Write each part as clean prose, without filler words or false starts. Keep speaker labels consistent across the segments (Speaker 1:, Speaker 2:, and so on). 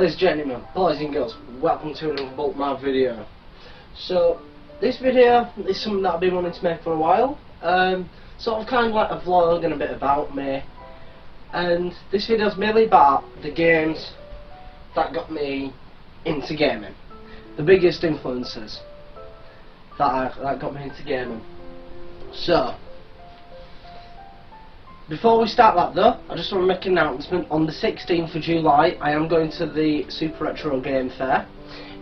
Speaker 1: Ladies and gentlemen, boys and girls, welcome to another Boltman video. So, this video is something that I've been wanting to make for a while. Sort of kind of like a vlog and a bit about me. And this video is mainly about the games that got me into gaming. The biggest influences that got me into gaming. So, before we start that though, I just want to make an announcement. On the 16th of July, I am going to the Super Retro Game Fair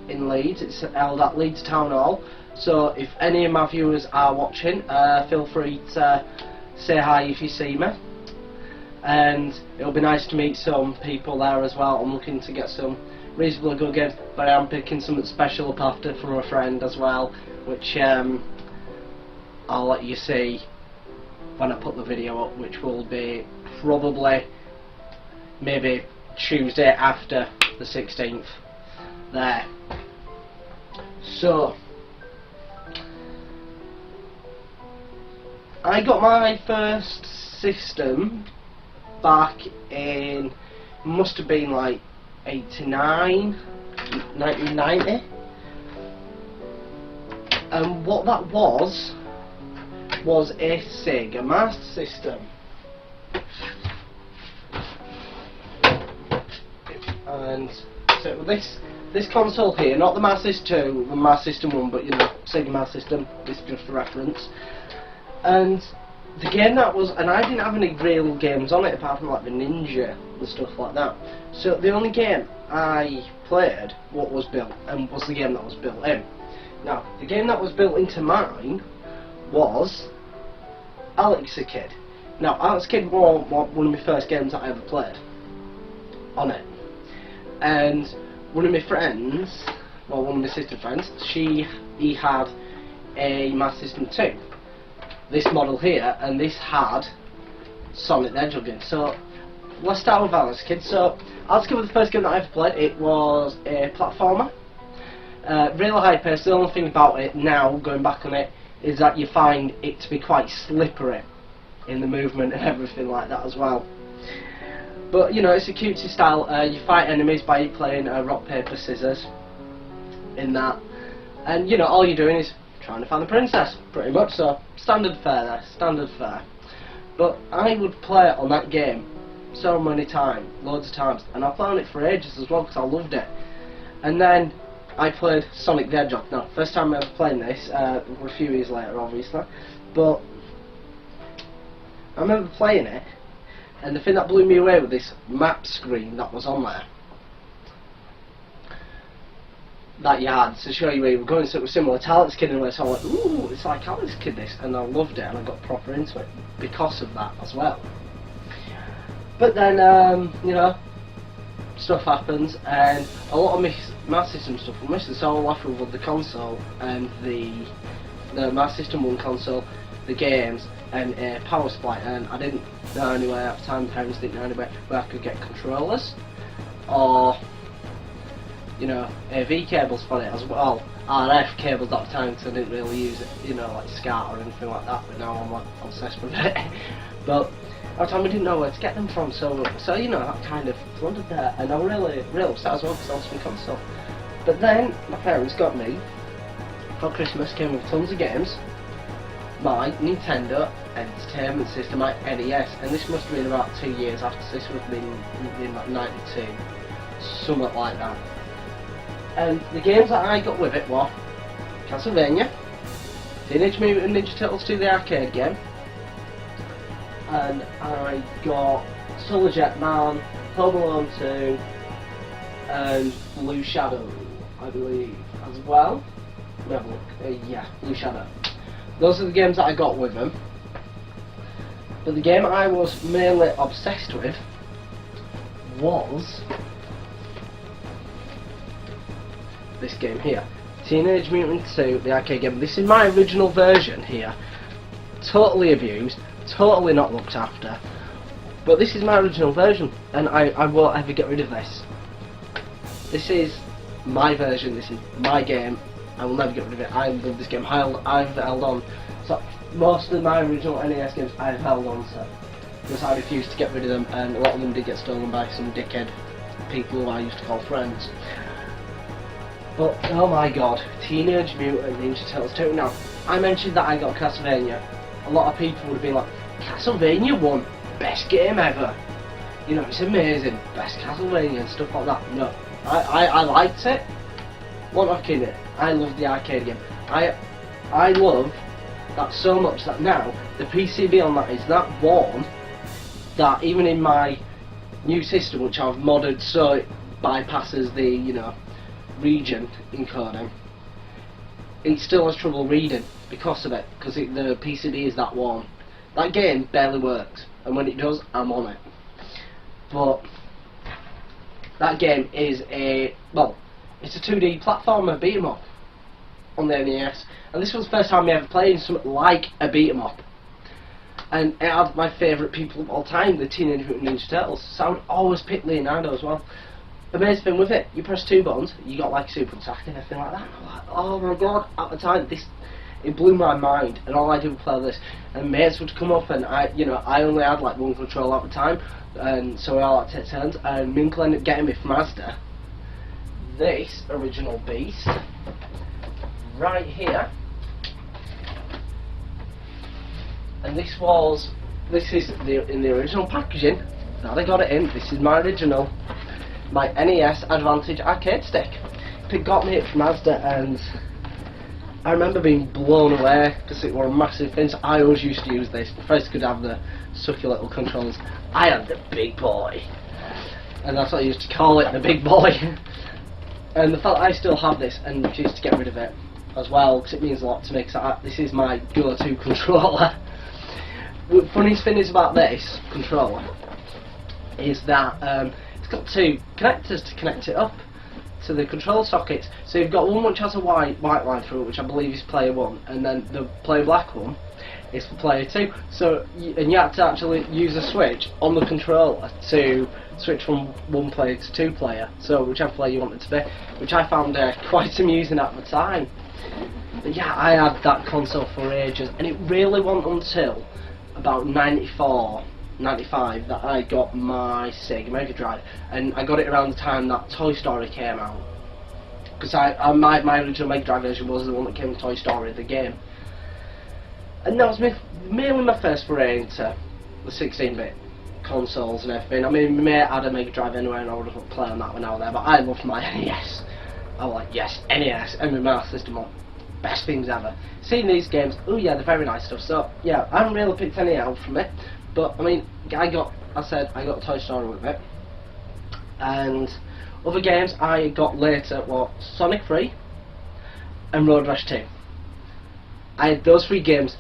Speaker 1: in Leeds. It's held at Leeds Town Hall. So if any of my viewers are watching, feel free to say hi if you see me. And it'll be nice to meet some people there as well. I'm looking to get some reasonably good games, but I am picking something special up after from a friend as well, which I'll let you see when I put the video up, which will be probably maybe Tuesday after the 16th there. So I got my first system back in, must have been like 1990, and what that was a Sega Master System. And so this console here, not the Master System 2, the Master System 1, but you know, Sega Master System, this is just for reference. And the game that was, and I didn't have any real games on it apart from like the Ninja and stuff like that. So the only game I played was the game that was built in. Now, the game that was built into mine was Alex the Kid. Now, Alex the Kid was one of my first games that I ever played on it. And one of my friends, well, one of my sister friends, he had a Master System 2. This model here, and this had Sonic the Hedgehog in. So, let's start with Alex the Kid. So, Alex the Kid was the first game that I ever played. It was a platformer. Really high pace. The only thing about it now, going back on it, is that you find it to be quite slippery in the movement and everything like that as well. But you know, it's a cutesy style. You fight enemies by playing rock, paper, scissors in that, and you know, all you're doing is trying to find the princess, pretty much. So standard fare there, standard fare. But I would play it on that game so many times, loads of times, and I played on it for ages as well because I loved it. And then I played Sonic the Hedgehog. Now, first time I ever playing this, a few years later obviously, but I remember playing it, and the thing that blew me away with this map screen that was on there, that you had to show you where you were going, so it was similar to Alex Kid in a way, so I went, ooh, it's like Alex Kid this, and I loved it, and I got proper into it because of that as well. But then, you know, stuff happens, and a lot of my Master System stuff was missing, so I left with the console and the Master System 1 console, the games, and a power supply, and I didn't know anywhere at the time, parents didn't know anywhere where I could get controllers, or you know, AV cables for it as well, RF cables at the time, because I didn't really use it, you know, like SCART or anything like that, but now I'm like obsessed with it. But at the time I didn't know where to get them from, so you know, that kind of flooded there, and I was really upset as well because I was from console. But then my parents got me for Christmas, came with tons of games, my Nintendo Entertainment System, my NES, and this must have been about 2 years after this, would have been like 92, something like that. And the games that I got with it were Castlevania, Teenage Mutant Ninja Turtles 2, the arcade game, and I got Solar Jetman, Home Alone 2, and Blue Shadow, I believe, as well. Let me have a look. Yeah, Blue Shadow. Those are the games that I got with them. But the game I was mainly obsessed with was this game here, Teenage Mutant 2, the arcade game. This is my original version here, totally abused, totally not looked after, but this is my original version, and I won't ever get rid of this. This is my version, this is my game, I will never get rid of it. I love this game, I've held on. So most of my original NES games I've held on to, because I refused to get rid of them, and a lot of them did get stolen by some dickhead people who I used to call friends. But oh my god, Teenage Mutant Ninja Turtles 2. Now, I mentioned that I got Castlevania. A lot of people would have been like, Castlevania 1, best game ever. You know, it's amazing, best Castlevania and stuff like that. No, I liked it. What not kidding it? I love the arcade game. I love that so much that now the PCB on that is that warm that even in my new system, which I've modded so it bypasses the, you know, region encoding, it still has trouble reading because of it, because the PCB is that warm. That game barely works, and when it does, I'm on it. But that game is it's a 2D platformer beat 'em up on the NES, and this was the first time I ever played something like a beat 'em up. And it had my favourite people of all time, the Teenage Mutant Ninja Turtles, so I would always pick Leonardo as well. Amazing thing with it, you press 2 buttons, you got like super attack and everything like that. And I'm like, oh my god, at the time it blew my mind, and all I did was play this. And mates would come up, and I only had like one controller at the time, and so we all had to take turns. And Minkle ended up getting me from Asda this original beast right here, and this is in the original packaging that I got it in. This is my original, my NES Advantage arcade stick. It got me it from Asda, and I remember being blown away because it was a massive thing. So I always used to use this. The first could have the sucky little controllers. I had the big boy, and that's what I used to call it, the big boy. And the fact that I still have this and refuse to get rid of it as well, because it means a lot to me. Because this is my go-to controller. The funniest thing is about this controller is that it's got 2 connectors to connect it up to the control sockets. So you've got one which has a white line through it, which I believe is player 1, and then the player black one is for player 2. So and you have to actually use a switch on the controller to switch from 1 player to 2 player, so whichever player you want it to be, which I found quite amusing at the time. But yeah, I had that console for ages, and it really wasn't until about 94, 95 that I got my Sega Mega Drive, and I got it around the time that Toy Story came out, because my original Mega Drive version was the one that came with Toy Story, the game, and that was mainly my first foray into the 16-bit consoles and everything. I mean, my mate had a Mega Drive anyway, and I would have played on that when I was there, but I loved my NES. I was like, yes, NES, and my Master System on. Best things ever. Seeing these games, oh yeah, they're very nice stuff. So yeah, I haven't really picked any out from it, but I mean, I got Toy Story with it, and other games I got later were Sonic 3 and Road Rash 2. I had those 3 games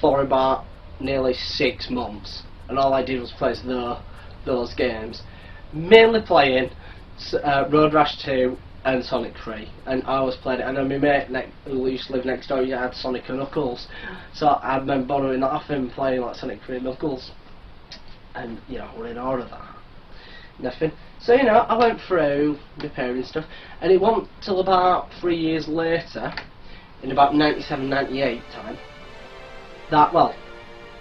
Speaker 1: for about nearly 6 months, and all I did was play those games, mainly playing Road Rash 2 and Sonic 3, and I always played it. And then my mate who used to live next door, he had Sonic and Knuckles, so I remember borrowing that off him, playing like Sonic 3 and Knuckles, and you know, we're in order of that. Nothing. So you know, I went through repairing stuff, and it wasn't till about 3 years later, in about 97, 98 time, that, well,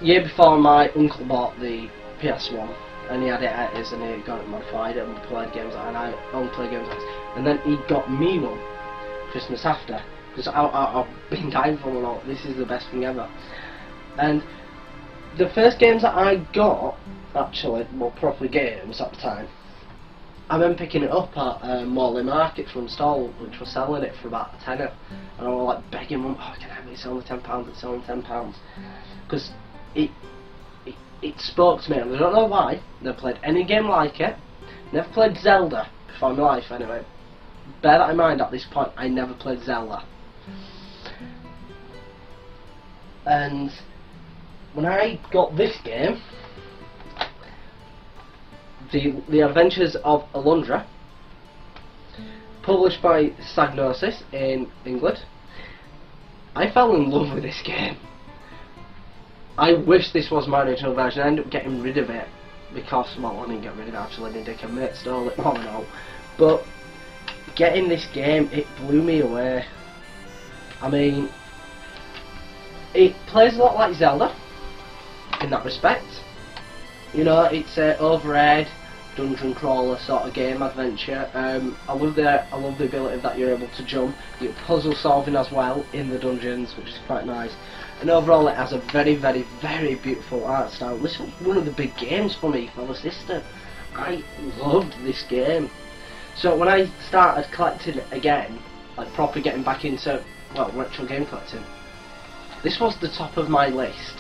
Speaker 1: year before my uncle bought the PS1, and he had it at his, and he got it modified, and we played games like that, and I only played games like this. And then he got me one Christmas after, because I've been dying for one. All this is the best thing ever. And the first games that I got, actually, were proper games at the time. I remember picking it up at Morley Market from stall, which was selling it for about a tenner, and I was like begging Mum, oh, can I have it? It's only £10. It's only £10, because it spoke to me, and I don't know why. Never played any game like it. Never played Zelda before in my life, anyway. Bear that in mind at this point, I never played Zelda. And when I got this game, The Adventures of Alundra, published by Psygnosis in England, I fell in love with this game. I wish this was my original version. I ended up getting rid of it because, well, I didn't get rid of it actually, my dick and mate stole it, all in all. But getting this game, it blew me away. I mean, it plays a lot like Zelda in that respect. You know, it's overhead, dungeon crawler sort of game, adventure. I love the ability that you're able to jump. You're puzzle solving as well in the dungeons, which is quite nice. And overall, it has a very, very, very beautiful art style. This was one of the big games for me for the system. I loved this game. So when I started collecting again, like properly getting back into, well, retro game collecting, this was the top of my list.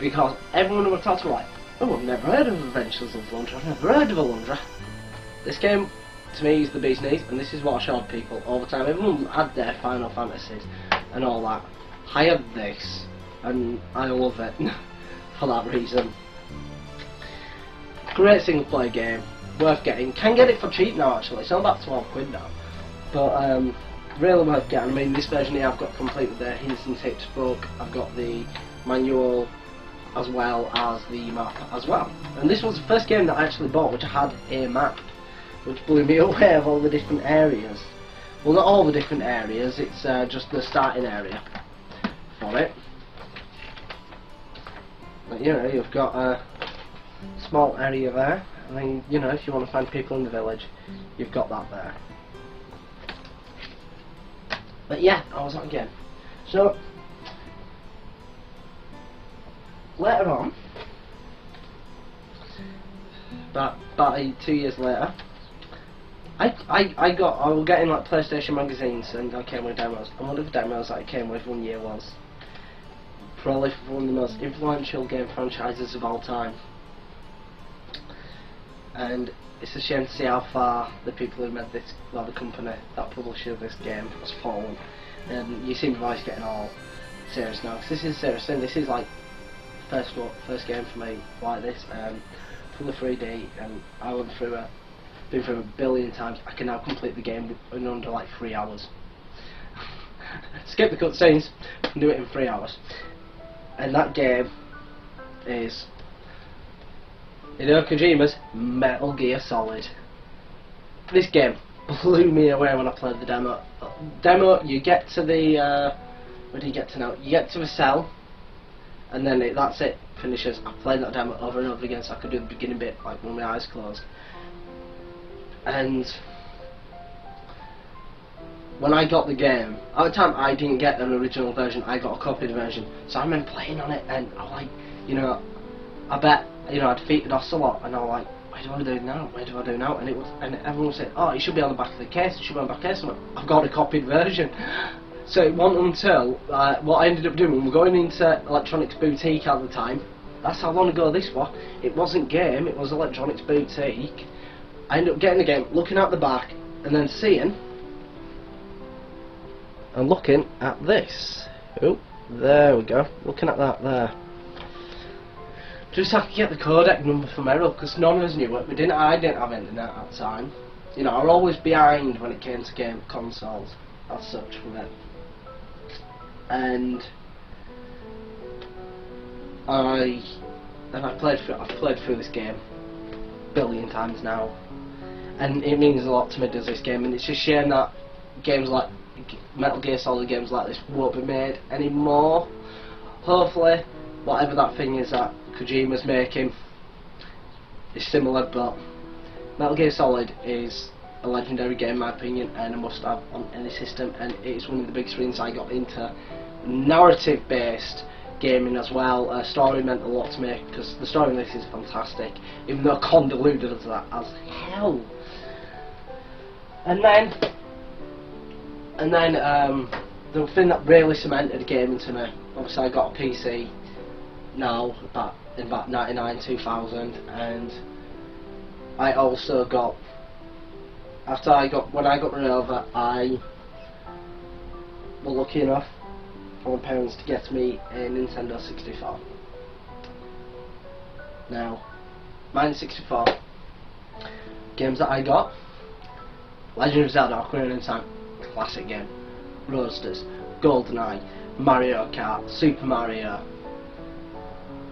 Speaker 1: Because everyone would talk to me like, oh, I've never heard of Adventures of Alundra, I've never heard of Alundra. This game, to me, is the bee's knees, and this is what I showed people all the time. Everyone had their Final Fantasies and all that. I have this, and I love it for that reason. Great single player game, worth getting. Can get it for cheap now actually, it's not about 12 quid now. But really worth getting. I mean, this version here I've got complete with the hints and tips book, I've got the manual as well as the map as well. And this was the first game that I actually bought which had a map, which blew me away of all the different areas. Well, not all the different areas, it's just the starting area for it. But you know, you've got a small area there, and then, you know, if you want to find people in the village, you've got that there. But yeah, I was on again. So later on, about 2 years later, I was getting like PlayStation magazines, and I came with demos. And one of the demos that I came with one year was probably for one of the most influential game franchises of all time. And it's a shame to see how far the people who made this, well, the company that published this game has fallen. And you see my voice getting all serious now, because this is serious, and this is like first game for me like this, for the 3D, and I went through it. Been through a billion times. I can now complete the game in under like 3 hours. Skip the cutscenes and do it in 3 hours. And that game is Hideo Kojima's Metal Gear Solid. This game blew me away when I played the demo. You get to the where do you get to now? You get to the cell, and then that's it. Finishes. I played that demo over and over again, so I could do the beginning bit like with my eyes closed. And when I got the game, at the time I didn't get an original version, I got a copied version. So I remember playing on it, and I was like, you know, I bet, you know, I defeated Ocelot, and I was like, where do I do now? Where do I do now? And it was, and everyone said, oh, it should be on the back of the case. It should be on the back of the case. And I've got a copied version. So it wasn't until what I ended up doing, we were going into Electronics Boutique at the time. That's how long ago this was. It wasn't game, it was Electronics Boutique. I ended up getting the game, looking at the back, and then seeing and looking at this. Oh, there we go. Looking at that there. Just have to get the codec number from Errol, because none of us knew it. I didn't have internet at the time. You know, I was always behind when it came to game consoles, as such with it. And I've played through this game a billion times now. And it means a lot to me, does this game, and it's a shame that games like Metal Gear Solid games like this won't be made anymore. Hopefully, whatever that thing is that Kojima's making is similar, but Metal Gear Solid is a legendary game in my opinion, and a must have on any system, and it's one of the biggest reasons I got into narrative based gaming as well. Story meant a lot to me, because the story in this is fantastic, even though convoluted as hell. And then the thing that really cemented gaming to me, obviously I got a PC now in about 99, 2000, and I also got, when I got Renova, I was lucky enough for my parents to get me a Nintendo 64. Now, my 64 games that I got: Legend of Zelda: Ocarina of Time, classic game. Roadsters, GoldenEye, Mario Kart, Super Mario.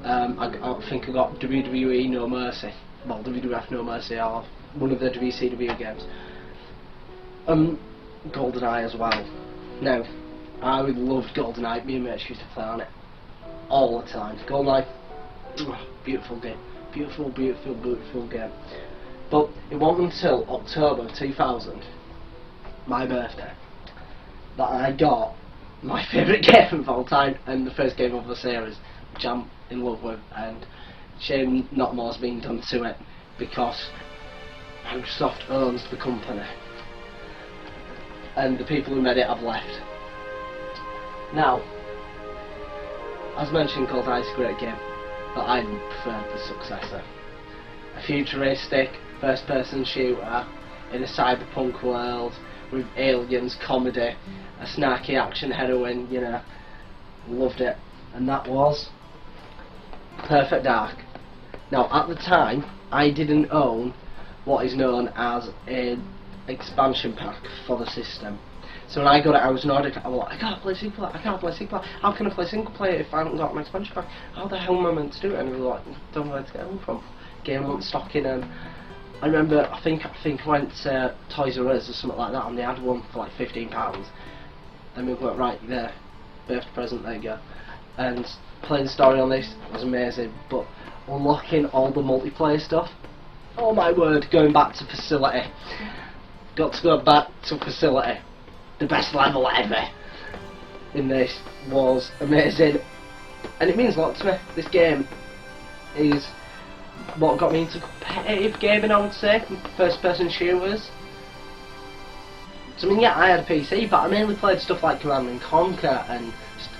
Speaker 1: I think I got WWE No Mercy. Well, WWF No Mercy, or one of the WCW games. GoldenEye as well. Now, I loved GoldenEye. Me and mates used to play on it all the time. GoldenEye, beautiful game. Beautiful, beautiful, beautiful game. But it wasn't until October 2000, my birthday, that I got my favourite game of all time and the first game of the series, which I'm in love with, and shame not more's been done to it because Microsoft owns the company and the people who made it have left. Now, as mentioned, GoldenEye is a great game, but I prefer the successor. A futuristic first-person shooter in a cyberpunk world with aliens, comedy, a snarky action heroine, you know, loved it. And that was Perfect Dark. Now, at the time, I didn't own what is known as an expansion pack for the system. So when I got it, I was annoyed. I was like, I can't play single player, I can't play single player. How can I play single player if I haven't got an expansion pack? How the hell am I meant to do it? And we were like, don't know where to get them from. Game wasn't stocking, and I remember, I think I went to Toys R Us or something like that, and they had one for like £15. And we went, right, there, birthday present, there you go. And playing the story on this was amazing, but unlocking all the multiplayer stuff, oh my word, going back to Facility. Got to go back to Facility. The best level ever in this was amazing, and it means a lot to me. This game is what got me into competitive gaming, I would say, first person shooters. So I mean, yeah, I had a PC, but I mainly played stuff like Command and Conquer and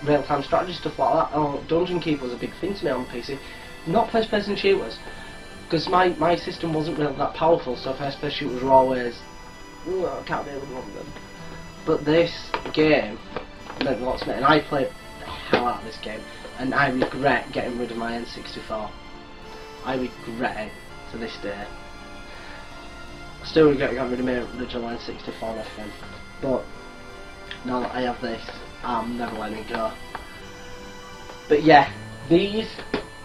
Speaker 1: real-time strategy, stuff like that. Oh, Dungeon Keeper was a big thing to me on PC. Not first person shooters, because my system wasn't really that powerful, so first person shooters were always, I can't be able to run them. But this game meant lots to me, and I played the hell out of this game, and I regret getting rid of my N64. I regret it to this day. I still regret getting rid of my original N64 and everything, but now that I have this, I'm never letting it go. But yeah, these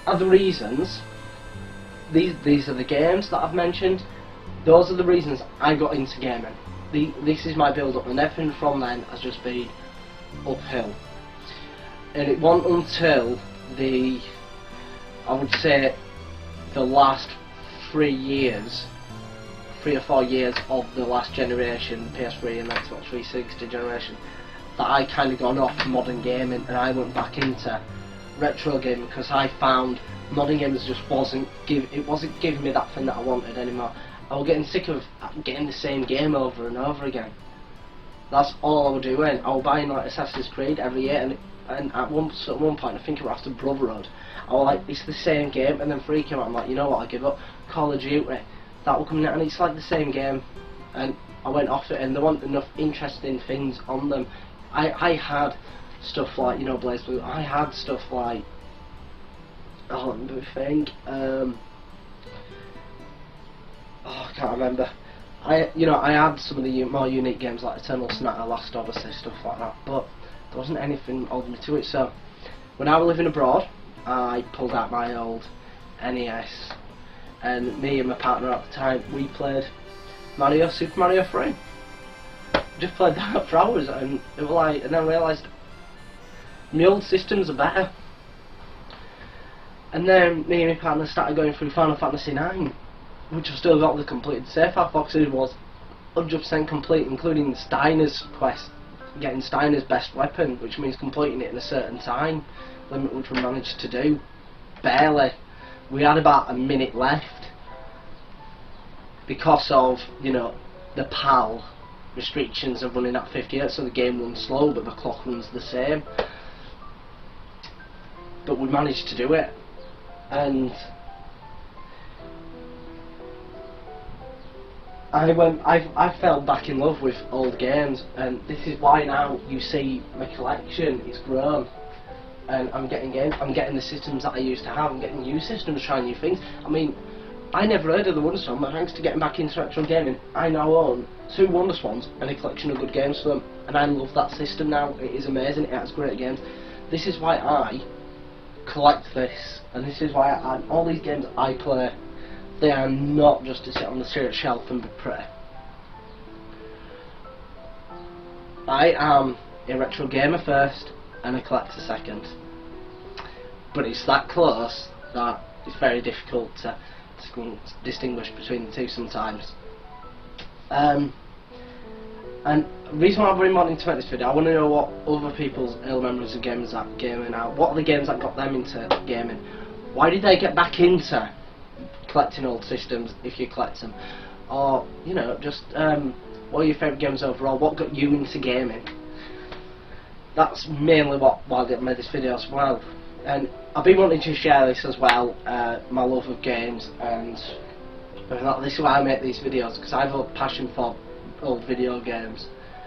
Speaker 1: are the reasons, these are the games that I've mentioned, those are the reasons I got into gaming. This is my build up, and everything from then has just been uphill. And it wasn't until I would say the last 3 or 4 years of the last generation, PS3 and Xbox 360 generation, that I kind of gone off modern gaming and I went back into retro gaming, because I found modern games just wasn't giving me that thing that I wanted anymore. I was getting sick of getting the same game over and over again. That's all I was doing. I was buying like Assassin's Creed every year, and at one point, I think it was after Brotherhood, I was like, it's the same game, and then 3 came out, I'm like, you know what, I give up. Call of Duty, that will come out, and it's like the same game, and I went off it, and there weren't enough interesting things on them. I had stuff like, you know, BlazBlue, I had stuff like, oh, let me think, I can't remember. I had some of the more unique games like Eternal Sonata, Last Odyssey, stuff like that, but there wasn't anything holding me to it. So when I was living abroad, I pulled out my old NES, and me and my partner at the time, we played Super Mario 3. Just played that for hours, and it was like, and then I realised my old systems are better. And then me and my partner started going through Final Fantasy 9. Which I've still got the completed save. Our Foxes was 100% complete, including Steiner's quest, getting Steiner's best weapon, which means completing it in a certain time limit, which we managed to do. Barely. We had about a minute left because of, you know, the PAL restrictions of running at 50 Hz, so the game runs slow, but the clock runs the same. But we managed to do it, and I fell back in love with old games, and this is why now you see my collection is grown, and I'm getting the systems that I used to have. I'm getting new systems, trying new things. I mean, I never heard of the WonderSwan, but thanks to getting back into retro gaming, I now own 2 WonderSwans and a collection of good games for them, and I love that system now. It is amazing. It has great games. This is why I collect this, and this is why all these games I play, they are not just to sit on the shelf and be pretty. I am a retro gamer first and a collector second, but it's that close that it's very difficult to distinguish between the two sometimes. And the reason why I've been wanting to make this video, I want to know what other people's early memories of gamers are gaming out. What are the games that got them into gaming? Why did they get back into collecting old systems, if you collect them? Or, you know, just what are your favourite games overall? What got you into gaming? That's mainly why I made this video as well. And I've been wanting to share this as well, my love of games, and this is why I make these videos, because I have a passion for old video games,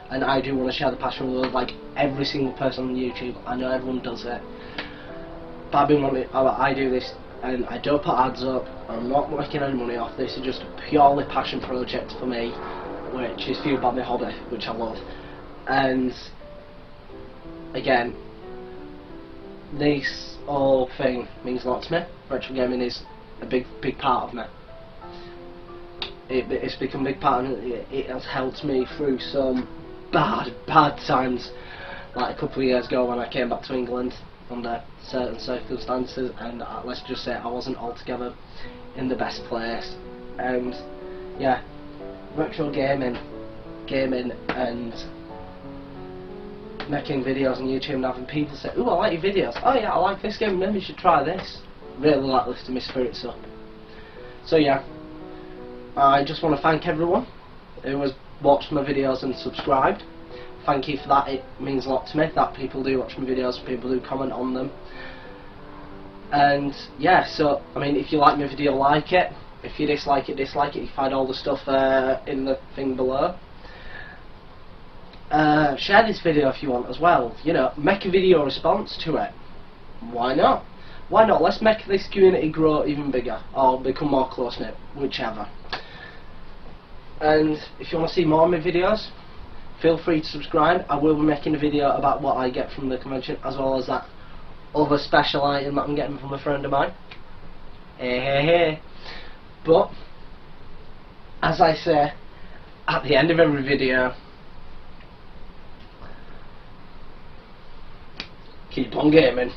Speaker 1: and I do want to share the passion with like every single person on YouTube. I know everyone does it, but I've been wanting, I do this, and I don't put ads up, I'm not making any money off this. It's just a purely passion project for me, which is fueled by my hobby, which I love. And again, this whole thing means a lot to me. Retro gaming is a big part of me. It's become a big part of it. It has helped me through some bad times, like a couple of years ago when I came back to England under certain circumstances, and let's just say I wasn't altogether in the best place. And yeah, retro gaming and making videos on YouTube and having people say, "Ooh, I like your videos. Oh yeah, I like this game, maybe you should try this." Really like lifting my spirits up. So yeah, I just want to thank everyone who has watched my videos and subscribed. Thank you for that. It means a lot to me that people do watch my videos, people do comment on them. And yeah, so I mean, if you like my video, like it. If you dislike it, dislike it. You find all the stuff in the thing below. Share this video if you want as well. You know, make a video response to it. Why not? Why not? Let's make this community grow even bigger, or become more close-knit, whichever. And if you want to see more of my videos, feel free to subscribe. I will be making a video about what I get from the convention, as well as that other special item that I'm getting from a friend of mine. Hey. But, as I say at the end of every video, keep on gaming.